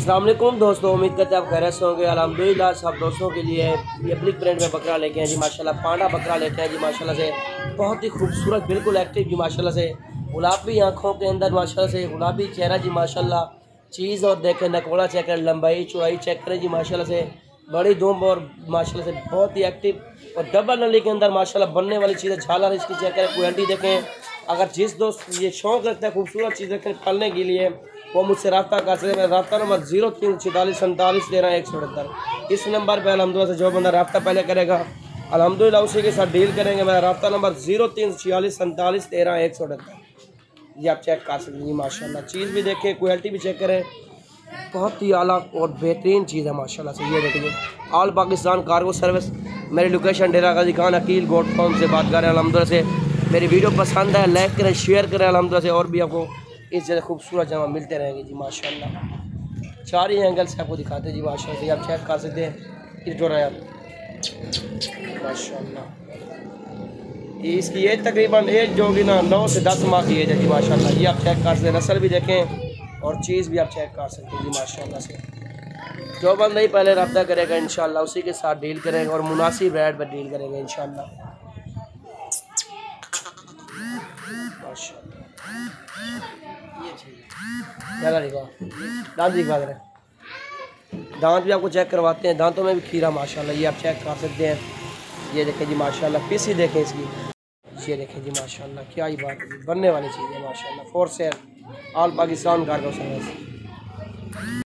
अस्सलाम वालेकुम दोस्तों, उम्मीद करते हैं आप खैरियत से होंगे। अल्हम्दुलिल्लाह सब दोस्तों के लिए ये ब्लिक ब्रांड में बकरा लेके हैं जी माशाल्लाह। पांडा बकरा लेके हैं जी माशाल्लाह से, बहुत ही खूबसूरत, बिल्कुल एक्टिव जी माशाल्लाह से, गुलाबी आँखों के अंदर माशाल्लाह से, गुलाबी चेहरा जी माशाल्लाह। चीज़ और देखें, नकोड़ा चेक करें, लंबाई चौड़ाई चेक करें जी माशाल्लाह से, बड़ी दुम और माशाल्लाह से बहुत ही एक्टिव और डबल नली के अंदर माशाल्लाह बनने वाली चीज़ें। झालर इसकी चेक करें, क्वालिटी देखें। अगर जिस दोस्त ये शौक़ रखता है खूबसूरत चीज़ें पालने के लिए, वो मुझसे रब्ता कर सकते हैं। मेरा रब्ता नंबर 0346471378। इस नंबर पर अल्हम्दुलिल्लाह से जो बंदा रब्ता पहले करेगा अल्हम्दुलिल्लाह उसी के साथ डील करेंगे। मेरा रब्ता नंबर 0346471378। ये आप चेक कर सकते हैं जी माशाल्लाह। चीज़ भी देखें, क्वालिटी भी चेक करें, बहुत ही आला और बेहतरीन चीज़ है माशाल्लाह से। ये देखिए, ऑल पाकिस्तान कार्गो सर्विस। मेरी लोकेशन डेरा गाजी खान अकील गोट फार्म से बात कर रहे हैं अल्हम्दुलिल्लाह से। मेरी वीडियो पसंद है, लाइक करें, शेयर करें अल्हम्दुलिल्लाह से। और भी आपको इस जगह खूबसूरत जमा मिलते रहेंगे जी माशाल्लाह। चार ही एंगल से आपको दिखाते हैं जी माशाल्लाह से। आप चेक कर सकते हैं इस डोरा आप माशाल्लाह। इसकी एज तकरीबन एज जो होगी ना 9 से 10 माह की एज है जी माशाल्लाह। ये आप चेक कर सकते हैं, नस्ल भी देखें और चीज़ भी आप चेक कर सकते हैं जी माशाल्लाह से। जो बंदा ही पहले रब्ता करेगा इंशाल्लाह उसी के साथ डील करेंगे और मुनासिब रेट पर डील करेंगे इंशाल्लाह माशाल्लाह। ज़्यादा दिखा दांत दिखा रहे, दांत भी आपको चेक करवाते हैं। दांतों में भी खीरा माशाल्लाह, ये आप चेक कर सकते हैं। ये देखें जी माशाल्लाह, पीसी देखें इसकी, ये देखें जी माशाल्लाह। क्या ही बात है, बनने वाली चीज़ है माशाल्लाह। For sale all Pakistan cargo service.